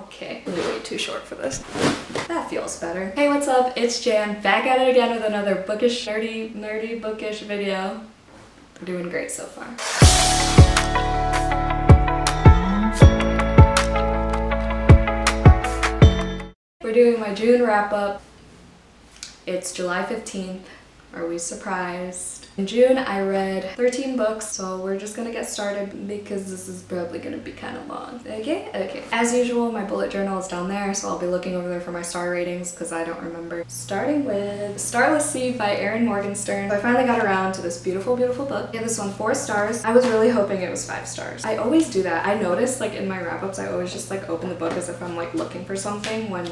Okay, way too short for this. That feels better. Hey, what's up? It's Jan, back at it again with another bookish, nerdy bookish video. We're doing great so far. We're doing my June wrap up. It's July 15th. Are we surprised? In June, I read 13 books, so we're just gonna get started because this is probably gonna be kind of long. Okay. As usual, my bullet journal is down there, so I'll be looking over there for my star ratings because I don't remember. Starting with Starla See by Erin Morgenstern. So I finally got around to this beautiful book. I gave this one 4 stars. I was really hoping it was 5 stars. I always do that. I notice like in my wrap-ups, I always just like open the book as if I'm like looking for something when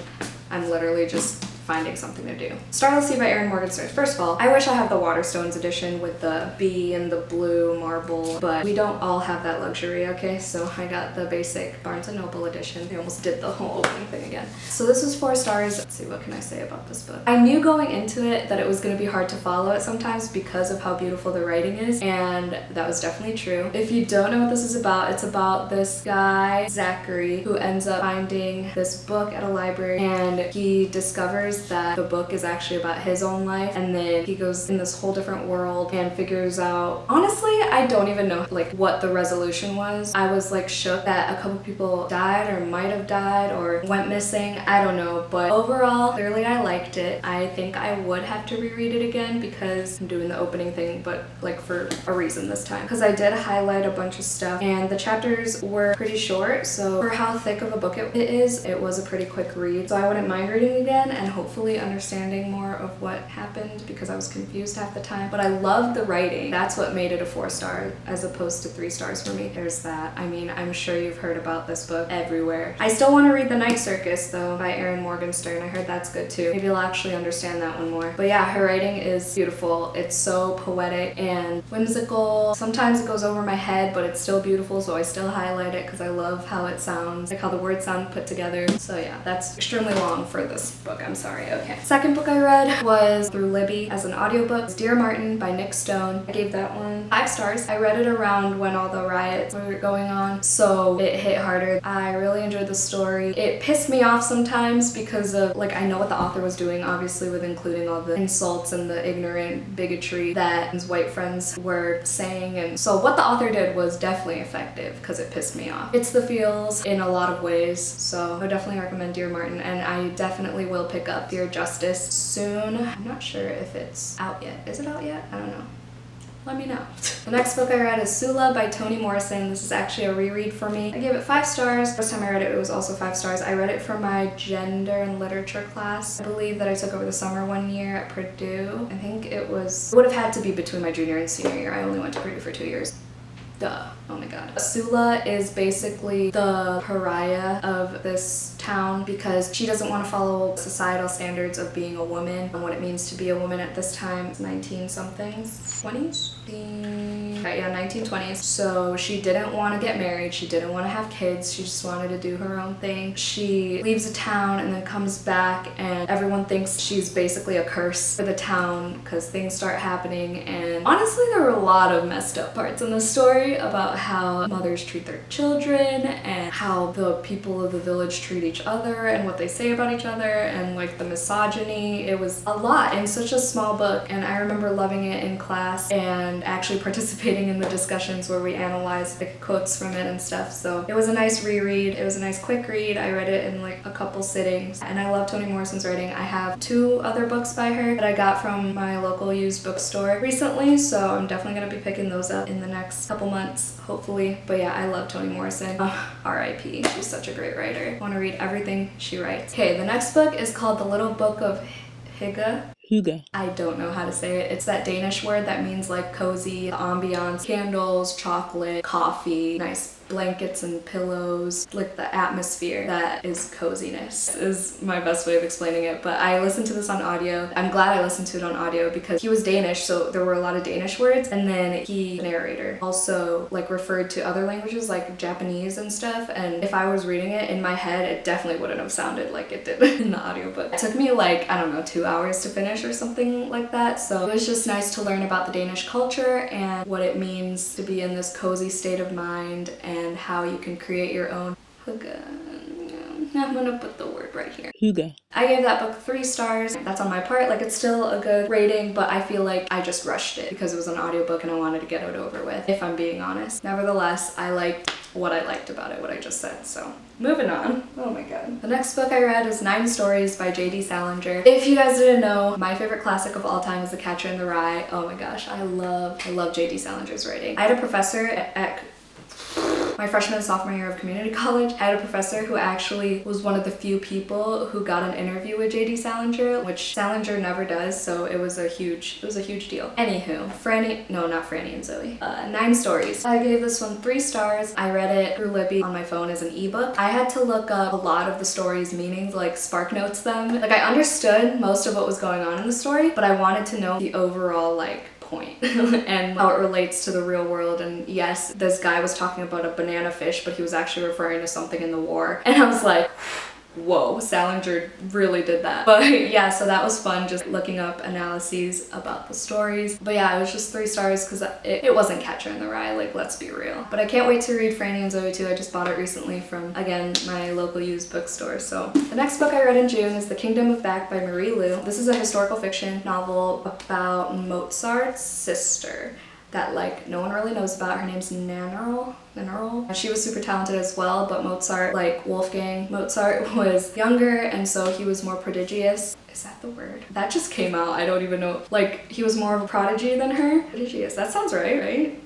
I'm literally just finding something to do. Starla See by Erin Morgenstern. First of all, I wish I had the Waterstones edition with the bee and the blue marble, but we don't all have that luxury, okay? So I got the basic Barnes & Noble edition. They almost did the whole opening thing again. So this was 4 stars. Let's see, what can I say about this book? I knew going into it that it was gonna be hard to follow it sometimes because of how beautiful the writing is, and that was definitely true. If you don't know what this is about, it's about this guy, Zachary, who ends up finding this book at a library, and he discovers that the book is actually about his own life, and then he goes in this whole different world and figures out, honestly, I don't even know like what the resolution was. I was like shook that a couple people died or might have died or went missing. I don't know, but overall, clearly I liked it. I think I would have to reread it again because I'm doing the opening thing, but like for a reason this time. Because I did highlight a bunch of stuff and the chapters were pretty short, so for how thick of a book it is, it was a pretty quick read. So I wouldn't mind reading again and hopefully understanding more of what happened because I was confused half the time. But I loved the writing. That's what made it a 4 star as opposed to 3 stars for me. There's that. I mean, I'm sure you've heard about this book everywhere. I still want to read The Night Circus though by Erin Morgenstern. I heard that's good too. Maybe I'll actually understand that one more. But yeah, her writing is beautiful. It's so poetic and whimsical. Sometimes it goes over my head, but it's still beautiful, so I still highlight it because I love how it sounds, like how the words sound put together. So yeah, that's extremely long for this book. I'm sorry. Okay. Second book I read was through Libby as an audiobook. It's Dear Martin by Nick Stone. I gave that one 5 stars. I read it around when all the riots were going on, so it hit harder. I really enjoyed the story. It pissed me off sometimes because of, like, I know what the author was doing, obviously, with including all the insults and the ignorant bigotry that his white friends were saying, and so what the author did was definitely effective because it pissed me off. It's the feels in a lot of ways, so I would definitely recommend Dear Martin, and I definitely will pick up Dear Justice soon. I'm not sure if it's out yet. Is it out yet? I don't know. Let me know. The next book I read is Sulla by Toni Morrison. This is actually a reread for me. I gave it 5 stars. First time I read it, it was also 5 stars. I read it for my gender and literature class. I believe that I took over the summer one year at Purdue. I think it would have had to be between my junior and senior year. I only went to Purdue for 2 years. Duh. Oh my god. Sulla is basically the pariah of this town because she doesn't want to follow societal standards of being a woman and what it means to be a woman at this time. It's 19-somethings? 20s? Right, yeah, 1920s. So she didn't want to get married. She didn't want to have kids. She just wanted to do her own thing. She leaves the town and then comes back, and everyone thinks she's basically a curse for the town because things start happening. And honestly, there were a lot of messed up parts in the story about how mothers treat their children and how the people of the village treat each other and what they say about each other, and like the misogyny. It was a lot in such a small book, and I remember loving it in class and actually participating in the discussions where we analyzed like quotes from it and stuff. So it was a nice reread. It was a nice quick read. I read it in like a couple sittings, and I love Toni Morrison's writing. I have 2 other books by her that I got from my local used bookstore recently, so I'm definitely gonna be picking those up in the next couple months, hopefully. But yeah, I love Toni Morrison. R.I.P. She's such a great writer. I want to read everything she writes. Okay, the next book is called The Little Book of Figa. I don't know how to say it. It's that Danish word that means like cozy, ambiance, candles, chocolate, coffee, nice blankets and pillows, like the atmosphere that is coziness is my best way of explaining it. But I listened to this on audio. I'm glad I listened to it on audio because he was Danish, so there were a lot of Danish words, and then the narrator also like referred to other languages like Japanese and stuff, and if I was reading it in my head, it definitely wouldn't have sounded like it did in the audiobook. It took me like, I don't know, 2 hours to finish or something like that, so it was just nice to learn about the Danish culture and what it means to be in this cozy state of mind and how you can create your own I'm gonna put the word right here. Figa. I gave that book 3 stars. That's on my part. Like, it's still a good rating, but I feel like I just rushed it because it was an audiobook and I wanted to get it over with, if I'm being honest. Nevertheless, I liked what I liked about it, what I just said, so. Moving on. Oh my god. The next book I read is 9 Stories by J.D. Salinger. If you guys didn't know, my favorite classic of all time is The Catcher in the Rye. Oh my gosh, I love J.D. Salinger's writing. I had a professor at my freshman and sophomore year of community college. I had a professor who actually was one of the few people who got an interview with J.D. Salinger, which Salinger never does, so it was a huge deal. Anywho, not Franny and Zoe. 9 Stories. I gave this one 3 stars. I read it through Libby on my phone as an ebook. I had to look up a lot of the story's meanings, like spark notes them. Like, I understood most of what was going on in the story, but I wanted to know the overall, like, point and how it relates to the real world. And yes, this guy was talking about a banana fish, but he was actually referring to something in the war, and I was like, whoa, Salinger really did that. But yeah, so that was fun, just looking up analyses about the stories. But yeah, it was just 3 stars because it wasn't Catcher in the Rye, like, let's be real. But I can't wait to read Franny and Zoe too. I just bought it recently from, again, my local used bookstore. So the next book I read in June is The Kingdom of Back by Marie Lu. This is a historical fiction novel about Mozart's sister that, like, no one really knows about. Her name's Nannerl. She was super talented as well, but Mozart, like Wolfgang Mozart, was younger, and so he was more prodigious. Is that the word? That just came out, I don't even know. Like, he was more of a prodigy than her? Prodigious, that sounds right?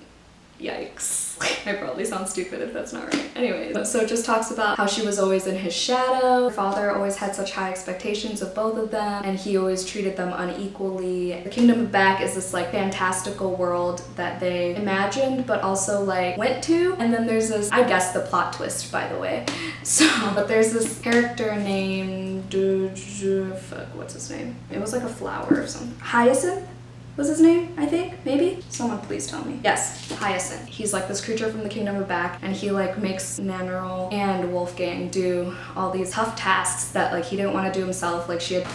Yikes. I probably sound stupid if that's not right. Anyway, so it just talks about how she was always in his shadow. Her father always had such high expectations of both of them, and he always treated them unequally. The Kingdom of Back is this, like, fantastical world that they imagined but also, like, went to. And then there's this, I guess the plot twist, by the way. So, but there's this character named, what's his name? It was like a flower or something. Hyacinth was his name, I think, maybe? Someone please tell me. Yes, Hyacinth. He's like this creature from the Kingdom of Back, and he, like, makes Nannerl and Wolfgang do all these tough tasks that, like, he didn't want to do himself. Like, she had,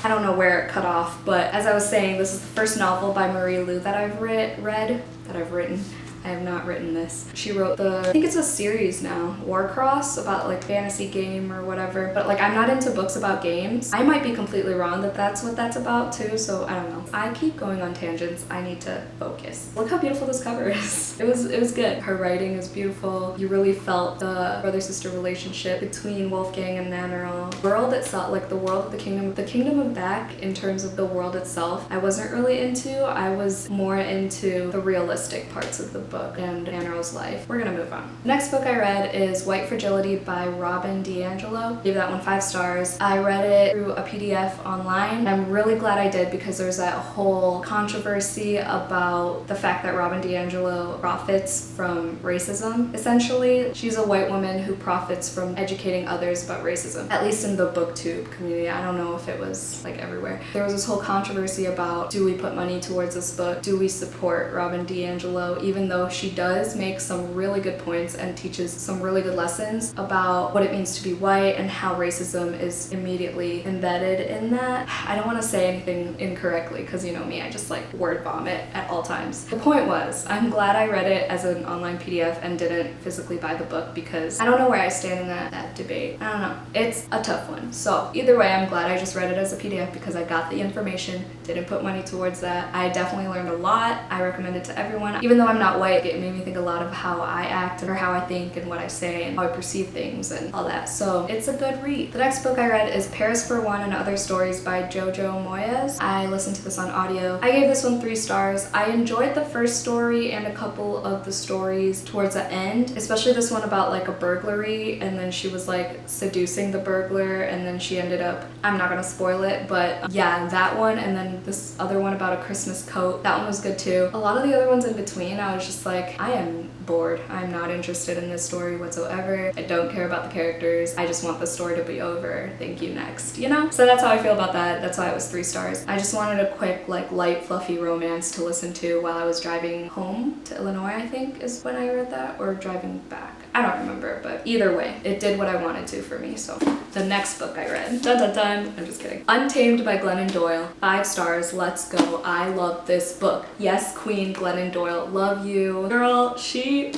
I don't know where it cut off, but as I was saying, this is the first novel by Marie Lu that I've written. I have not written this. She wrote I think it's a series now, Warcross, about, like, fantasy game or whatever. But, like, I'm not into books about games. I might be completely wrong that that's what that's about too, so I don't know. I keep going on tangents. I need to focus. Look how beautiful this cover is. It was good. Her writing is beautiful. You really felt the brother-sister relationship between Wolfgang and Nannerl. The world itself, like, the world of the Kingdom of Back, in terms of the world itself, I wasn't really into. I was more into the realistic parts of the book and Nannerl's life. We're gonna move on. The next book I read is White Fragility by Robin DiAngelo. Gave that one 5 stars. I read it through a PDF online, and I'm really glad I did because there's that whole controversy about the fact that Robin DiAngelo profits from racism. Essentially, she's a white woman who profits from educating others about racism, at least in the booktube community. I don't know if it was, like, everywhere. There was this whole controversy about, do we put money towards this book? Do we support Robin DiAngelo, even though she does make some really good points and teaches some really good lessons about what it means to be white and how racism is immediately embedded in that. I don't want to say anything incorrectly because, you know me, I just, like, word vomit at all times. The point was, I'm glad I read it as an online PDF and didn't physically buy the book because I don't know where I stand in that debate. I don't know. It's a tough one. So either way, I'm glad I just read it as a PDF because I got the information, didn't put money towards that. I definitely learned a lot. I recommend it to everyone. Even though I'm not white, it made me think a lot of how I act or how I think and what I say and how I perceive things and all that. So it's a good read. The next book I read is Paris for One and Other Stories by Jojo Moyes. I listened to this on audio. I gave this one 3 stars. I enjoyed the first story and a couple of the stories towards the end, especially this one about, like, a burglary, and then she was, like, seducing the burglar, and then she ended up, I'm not gonna spoil it, but yeah, that one, and then this other one about a Christmas coat. That one was good too. A lot of the other ones in between, I was just like, I am bored. I'm not interested in this story whatsoever. I don't care about the characters. I just want the story to be over. Thank you, next. You know? So that's how I feel about that. That's why it was 3 stars. I just wanted a quick, like, light, fluffy romance to listen to while I was driving home to Illinois, I think is when I read that, or driving back. I don't remember, but either way, it did what I wanted to for me, so. The next book I read, dun dun dun, I'm just kidding. Untamed by Glennon Doyle, 5 stars, let's go. I love this book. Yes, Queen Glennon Doyle, love you. Girl, she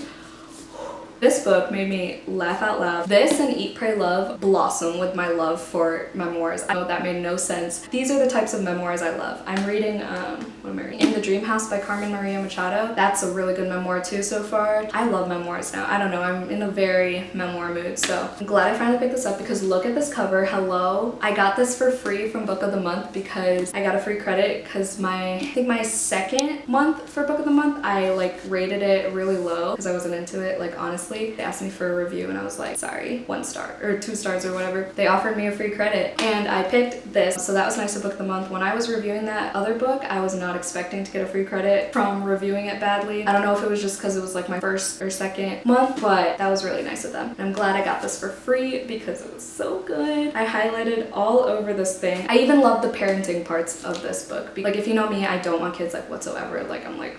This book made me laugh out loud. This and Eat, Pray, Love blossom with my love for memoirs. I know that made no sense. These are the types of memoirs I love. I'm reading, what am I reading? In the Dream House by Carmen Maria Machado. That's a really good memoir too so far. I love memoirs now. I don't know, I'm in a very memoir mood, so I'm glad I finally picked this up because look at this cover. Hello. I got this for free from Book of the Month because I got a free credit because I think my second month for Book of the Month, I like rated it really low because I wasn't into it, like honestly. They asked me for a review and I was like, sorry, 1 star or 2 stars or whatever. They offered me a free credit and I picked this, so that was nice of Book of the Month. When I was reviewing that other book, I was not expecting to get a free credit from reviewing it badly. I don't know if it was just because it was like my first or second month, but that was really nice of them. And I'm glad I got this for free because it was so good. I highlighted all over this thing. I even love the parenting parts of this book. Like if you know me, I don't want kids like whatsoever. Like I'm like,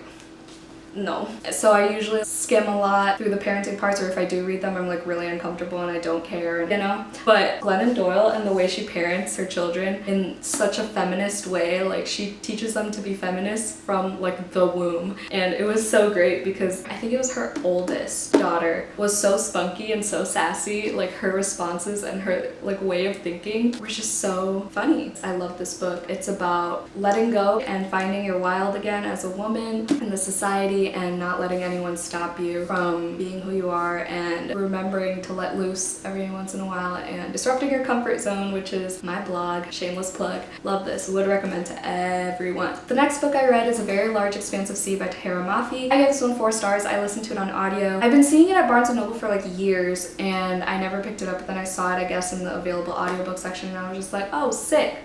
no. So I usually skim a lot through the parenting parts, or if I do read them, I'm like really uncomfortable and I don't care, you know? But Glennon Doyle and the way she parents her children in such a feminist way, like she teaches them to be feminists from like the womb. And it was so great because I think it was her oldest daughter was so spunky and so sassy, like her responses and her like way of thinking were just so funny. I love this book. It's about letting go and finding your wild again as a woman in the society and not letting anyone stop you from being who you are and remembering to let loose every once in a while and disrupting your comfort zone, which is my blog, shameless plug. Love this, would recommend to everyone. The next book I read is A Very Large Expanse of Sea by Tahira Mafi. I gave this one 4 stars. I listened to it on audio. I've been seeing it at Barnes & Noble for like years and I never picked it up, but then I saw it I guess in the available audiobook section and I was just like, oh sick.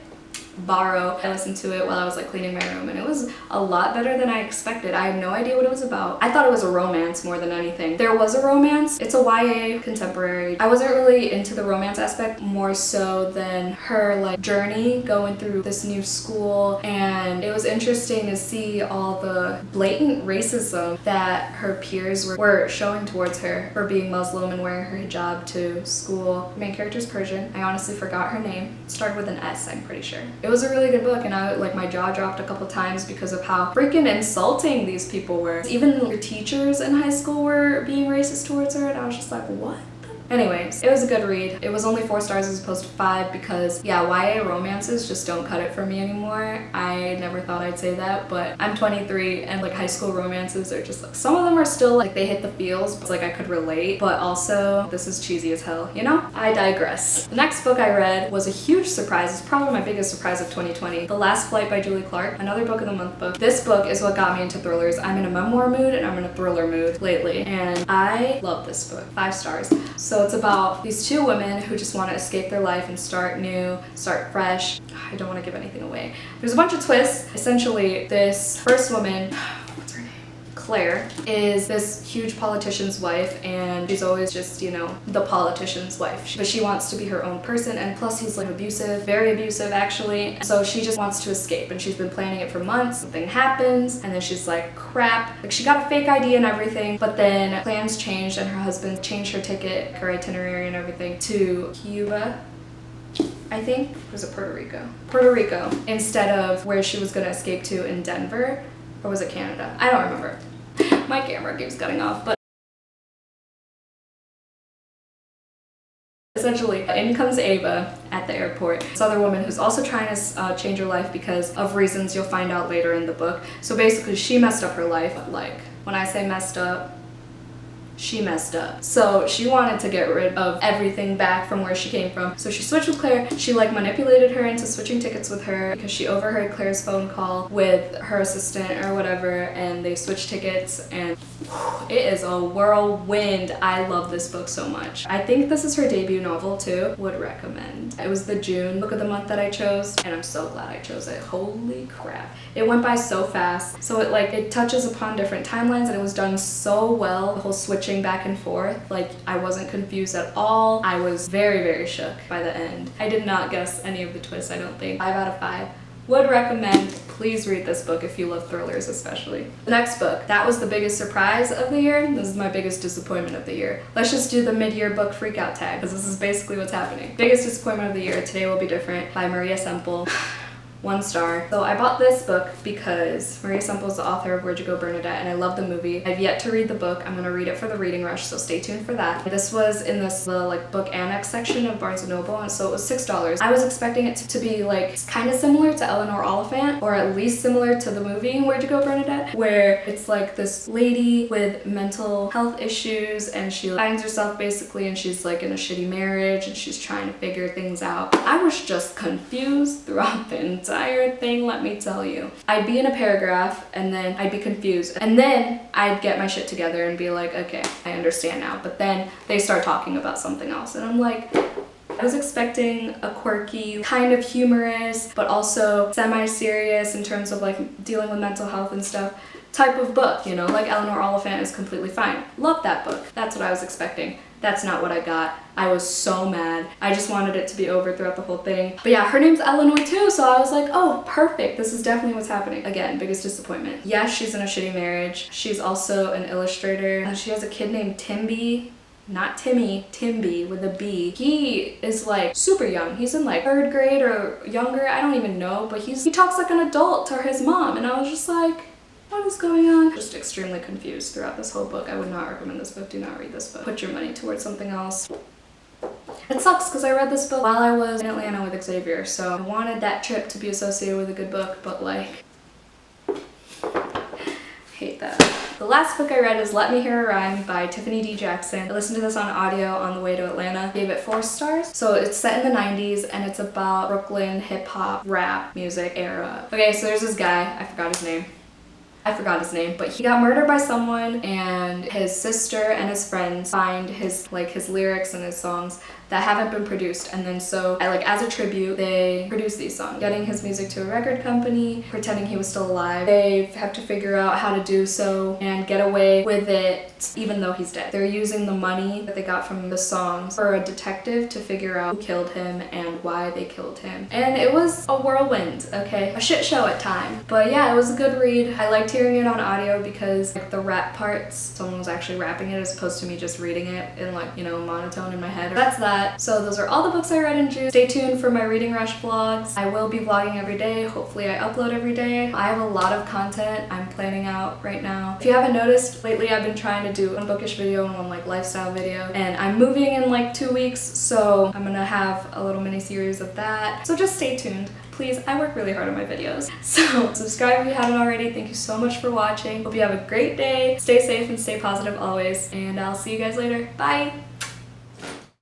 Borrow. I listened to it while I was like cleaning my room and it was a lot better than I expected. I had no idea what it was about. I thought it was a romance more than anything. There was a romance. It's a YA contemporary. I wasn't really into the romance aspect more so than her like journey going through this new school, and it was interesting to see all the blatant racism that her peers were showing towards her for being Muslim and wearing her hijab to school. The main character's Persian. I honestly forgot her name. It started with an S, I'm pretty sure. It was a really good book and I like my jaw dropped a couple times because of how freaking insulting these people were. Even the teachers in high school were being racist towards her and I was just like, what? Anyways, it was a good read. It was only 4 stars as opposed to 5 because yeah, YA romances just don't cut it for me anymore. I never thought I'd say that, but I'm 23 and like high school romances are just like, some of them are still like they hit the feels, but like I could relate, but also this is cheesy as hell, you know? I digress. The next book I read was a huge surprise. It's probably my biggest surprise of 2020. The Last Flight by Julie Clark, another Book of the Month book. This book is what got me into thrillers. I'm in a memoir mood and I'm in a thriller mood lately and I love this book. 5 stars. So it's about these 2 women who just want to escape their life and start new, start fresh. I don't want to give anything away. There's a bunch of twists. Essentially, this first woman, what's her name? Claire, is this huge politician's wife and she's always just, you know, the politician's wife. But she wants to be her own person and plus he's like abusive, very abusive actually. So she just wants to escape and she's been planning it for months. Something happens and then she's like, crap. Like she got a fake ID and everything, but then plans changed and her husband changed her ticket, her itinerary and everything to Cuba. I think, was it Puerto Rico? Puerto Rico, instead of where she was gonna escape to in Denver, or was it Canada? I don't remember. My camera keeps cutting off, but essentially, in comes Ava at the airport. This other woman who's also trying to change her life because of reasons you'll find out later in the book. So basically, she messed up her life. Like, when I say messed up, she messed up. So she wanted to get rid of everything back from where she came from. So she switched with Claire. She like manipulated her into switching tickets with her because she overheard Claire's phone call with her assistant or whatever and they switched tickets and it is a whirlwind. I love this book so much. I think this is her debut novel too. Would recommend. It was the June Book of the Month that I chose and I'm so glad I chose it. Holy crap. It went by so fast. So it touches upon different timelines and it was done so well. The whole switching back and forth, like I wasn't confused at all. I was very, very shook by the end. I did not guess any of the twists, I don't think. 5 out of 5. Would recommend. Please read this book if you love thrillers especially. The next book, that was the biggest surprise of the year. This is my biggest disappointment of the year. Let's just do the mid-year book freakout tag because this is basically what's happening. Biggest disappointment of the year, Today Will Be Different by Maria Semple. 1 star. So I bought this book because Maria Semple is the author of Where'd You Go, Bernadette, and I love the movie. I've yet to read the book. I'm gonna read it for the reading rush, so stay tuned for that. This was in the like book annex section of Barnes & Noble, and so it was $6. I was expecting it to be like kind of similar to Eleanor Oliphant, or at least similar to the movie Where'd You Go, Bernadette, where it's like this lady with mental health issues and she finds herself basically, and she's like in a shitty marriage and she's trying to figure things out. I was just confused throughout the entire thing, let me tell you. I'd be in a paragraph and then I'd be confused, and then I'd get my shit together and be like, okay, I understand now. But then they start talking about something else and I'm like, I was expecting a quirky, kind of humorous, but also semi-serious in terms of like dealing with mental health and stuff type of book, you know, like Eleanor Oliphant is completely fine. Love that book. That's what I was expecting. That's not what I got. I was so mad. I just wanted it to be over throughout the whole thing. But yeah, her name's Eleanor too, so I was like, oh, perfect. This is definitely what's happening. Again, biggest disappointment. Yes, she's in a shitty marriage. She's also an illustrator, and she has a kid named Timby. Not Timmy, Timby with a B. He is like super young. He's in like 3rd grade or younger. I don't even know, but he talks like an adult to his mom, and I was just like, what is going on? Just extremely confused throughout this whole book. I would not recommend this book. Do not read this book. Put your money towards something else. It sucks because I read this book while I was in Atlanta with Xavier, so I wanted that trip to be associated with a good book, but like, hate that. The last book I read is Let Me Hear a Rhyme by Tiffany D. Jackson. I listened to this on audio on the way to Atlanta. Gave it 4 stars. So it's set in the 90s and it's about Brooklyn hip-hop rap music era. Okay, so there's this guy, I forgot his name, but he got murdered by someone, and his sister and his friends find his lyrics and his songs that haven't been produced, and then so as a tribute they produce these songs, getting his music to a record company, pretending he was still alive. They have to figure out how to do so and get away with it even though he's dead. They're using the money that they got from the songs for a detective to figure out who killed him and why they killed him. And it was a whirlwind, okay? A shit show at times. But yeah, it was a good read. I liked hearing it on audio because like the rap parts, someone was actually rapping it as opposed to me just reading it in like, you know, monotone in my head. That's that. So those are all the books I read in June. Stay tuned for my Reading Rush vlogs. I will be vlogging every day. Hopefully I upload every day. I have a lot of content I'm planning out right now. If you haven't noticed, lately I've been trying to do one bookish video and one like lifestyle video, and I'm moving in like 2 weeks, so I'm gonna have a little mini series of that. So just stay tuned. Please, I work really hard on my videos. So subscribe if you haven't already. Thank you so much for watching. Hope you have a great day. Stay safe and stay positive always, and I'll see you guys later. Bye!